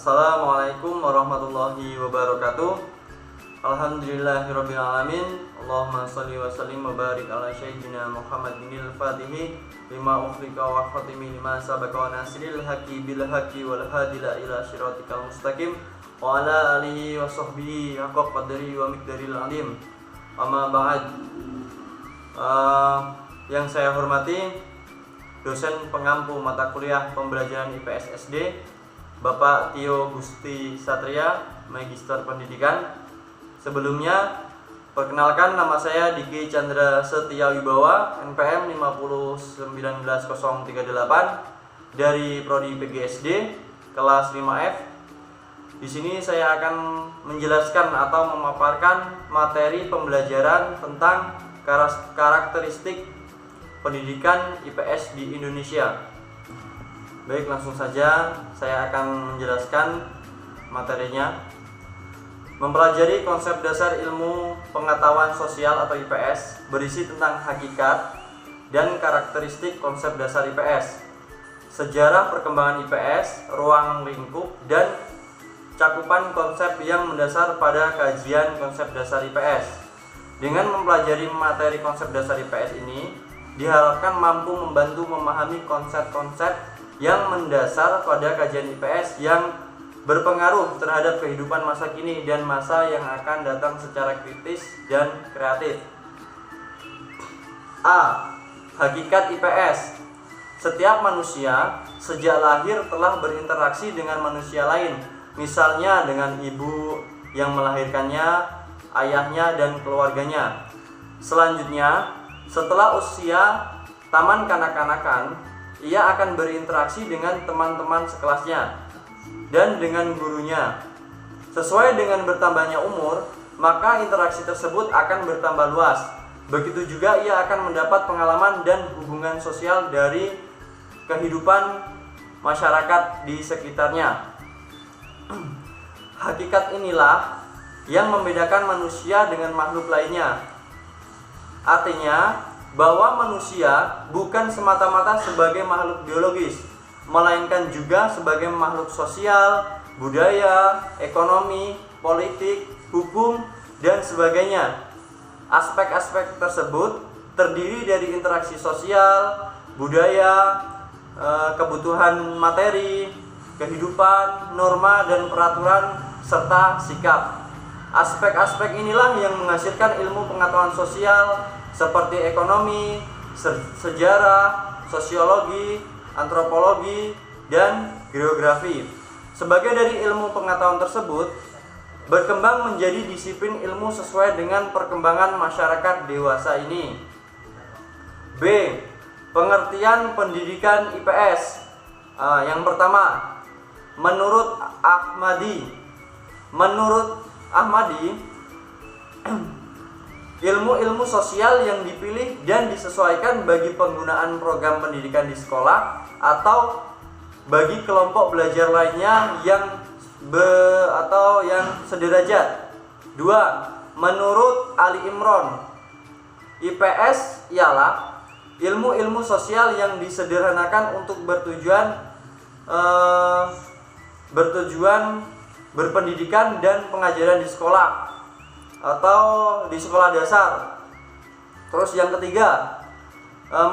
Assalamualaikum warahmatullahi wabarakatuh. Alhamdulillahirabbil alamin. Allahumma shalli wa sallim wa barik ala sayyidina Muhammadinil Fatihi lima ukhliqa wa khatimi lima sabaqa wa nasril haqqi bil haqqi wal hadila ila siratikal mustaqim wa ala alihi wa sahbihi haqqa qadri wa miqdaril alim. Amma ba'd. Yang saya hormati dosen pengampu mata kuliah pembelajaran IPS SD Bapak Tio Gusti Satria, Magister Pendidikan. Sebelumnya, perkenalkan nama saya Diki Chandra Setia Wibawa, NPM 5019038 dari Prodi PGSD kelas 5F. Di sini saya akan menjelaskan atau memaparkan materi pembelajaran tentang karakteristik pendidikan IPS di Indonesia. Baik, langsung saja saya akan menjelaskan materinya. Mempelajari konsep dasar ilmu pengetahuan sosial atau IPS berisi tentang hakikat dan karakteristik konsep dasar IPS, sejarah perkembangan IPS, ruang lingkup, dan cakupan konsep yang mendasar pada kajian konsep dasar IPS. Dengan mempelajari materi konsep dasar IPS ini, diharapkan mampu membantu memahami konsep-konsep yang mendasar pada kajian IPS yang berpengaruh terhadap kehidupan masa kini dan masa yang akan datang secara kritis dan kreatif. A. Hakikat IPS. Setiap manusia sejak lahir telah berinteraksi dengan manusia lain, misalnya dengan ibu yang melahirkannya, ayahnya, dan keluarganya. Selanjutnya, setelah usia taman kanak-kanakan, ia akan berinteraksi dengan teman-teman sekelasnya dan dengan gurunya. Sesuai dengan bertambahnya umur, maka interaksi tersebut akan bertambah luas. Begitu juga ia akan mendapat pengalaman dan hubungan sosial dari kehidupan masyarakat di sekitarnya. Hakikat inilah yang membedakan manusia dengan makhluk lainnya. Artinya, bahwa manusia bukan semata-mata sebagai makhluk biologis, melainkan juga sebagai makhluk sosial, budaya, ekonomi, politik, hukum, dan sebagainya. Aspek-aspek tersebut terdiri dari interaksi sosial, budaya, kebutuhan materi, kehidupan, norma dan peraturan, serta sikap. Aspek-aspek inilah yang menghasilkan ilmu pengetahuan sosial seperti ekonomi, sejarah, sosiologi, antropologi, dan geografi. Sebagai dari ilmu pengetahuan tersebut, berkembang menjadi disiplin ilmu sesuai dengan perkembangan masyarakat dewasa ini. B. Pengertian pendidikan IPS. Yang pertama, menurut Ahmadi, ilmu-ilmu sosial yang dipilih dan disesuaikan bagi penggunaan program pendidikan di sekolah atau bagi kelompok belajar lainnya yang sederajat. 2. Menurut Ali Imron, IPS ialah ilmu-ilmu sosial yang disederhanakan untuk bertujuan berpendidikan dan pengajaran di sekolah atau di sekolah dasar. Terus yang ketiga,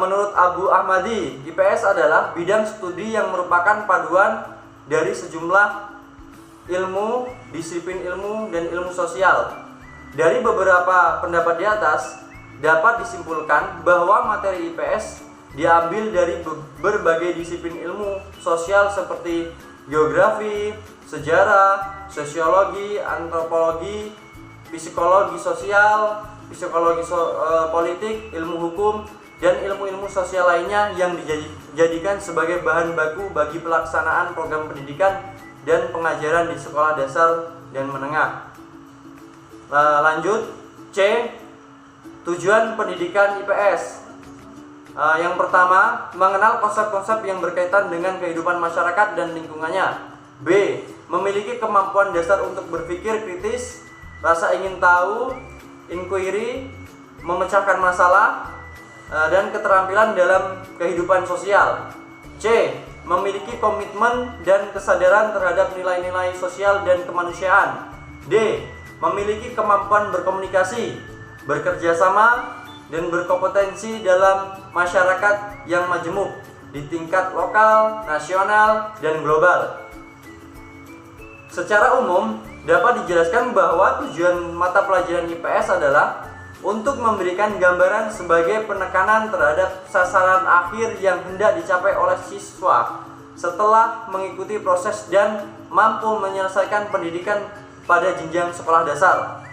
menurut Abu Ahmadi, IPS adalah bidang studi yang merupakan paduan dari sejumlah ilmu, disiplin ilmu, dan ilmu sosial. Dari beberapa pendapat di atas, dapat disimpulkan bahwa materi IPS diambil dari berbagai disiplin ilmu sosial seperti geografi, sejarah, sosiologi, antropologi, psikologi sosial, politik, ilmu hukum, dan ilmu-ilmu sosial lainnya yang dijadikan sebagai bahan baku bagi pelaksanaan program pendidikan dan pengajaran di sekolah dasar dan menengah. Lanjut, C. Tujuan pendidikan IPS. Yang pertama, mengenal konsep-konsep yang berkaitan dengan kehidupan masyarakat dan lingkungannya. B. Memiliki kemampuan dasar untuk berpikir kritis, rasa ingin tahu, inquiry, memecahkan masalah, dan keterampilan dalam kehidupan sosial. C. memiliki komitmen dan kesadaran terhadap nilai-nilai sosial dan kemanusiaan. D. Memiliki kemampuan berkomunikasi, bekerja sama, dan berkompetensi dalam masyarakat yang majemuk di tingkat lokal, nasional, dan global. Secara umum, dapat dijelaskan bahwa tujuan mata pelajaran IPS adalah untuk memberikan gambaran sebagai penekanan terhadap sasaran akhir yang hendak dicapai oleh siswa setelah mengikuti proses dan mampu menyelesaikan pendidikan pada jenjang sekolah dasar.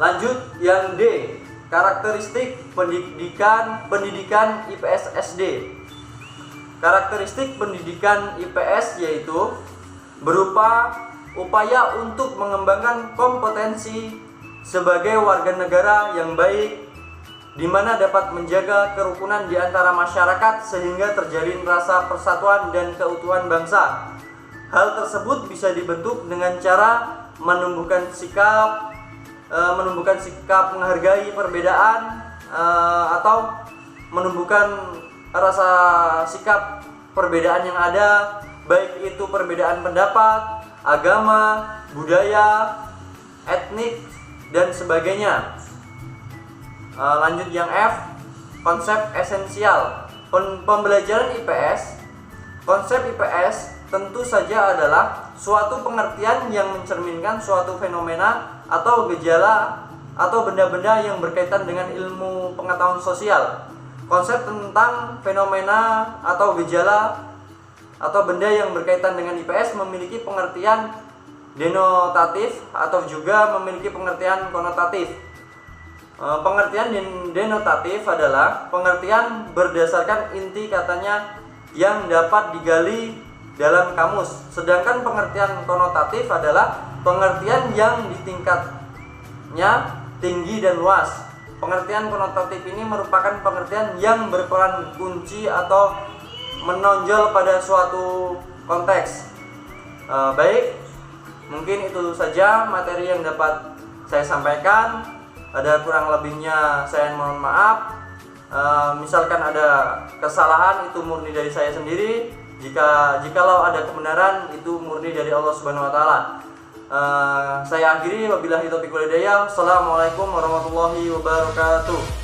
Lanjut yang D, karakteristik pendidikan IPS SD. Karakteristik pendidikan IPS yaitu berupa upaya untuk mengembangkan kompetensi sebagai warga negara yang baik, di mana dapat menjaga kerukunan di antara masyarakat sehingga terjalin rasa persatuan dan keutuhan bangsa. Hal tersebut bisa dibentuk dengan cara menumbuhkan sikap menghargai perbedaan, atau menumbuhkan rasa sikap perbedaan yang ada, baik itu perbedaan pendapat, agama, budaya, etnik, dan sebagainya. Lanjut yang F, konsep esensial. Pembelajaran IPS. Konsep IPS tentu saja adalah suatu pengertian yang mencerminkan suatu fenomena atau gejala atau benda-benda yang berkaitan dengan ilmu pengetahuan sosial. Konsep tentang fenomena atau gejala atau benda yang berkaitan dengan IPS memiliki pengertian denotatif atau juga memiliki pengertian konotatif. Pengertian denotatif adalah pengertian berdasarkan inti katanya yang dapat digali dalam kamus. Sedangkan pengertian konotatif adalah pengertian yang di tingkatnya tinggi dan luas. Pengertian konotatif ini merupakan pengertian yang berperan kunci atau menonjol pada suatu konteks. Baik, mungkin itu saja materi yang dapat saya sampaikan. Ada kurang lebihnya saya mohon maaf. Misalkan ada kesalahan itu murni dari saya sendiri. Jikalau ada kebenaran itu murni dari Allah Subhanahu wa taala. Saya akhiri, wabillahi taufiq wal hidayah. Assalamualaikum warahmatullahi wabarakatuh.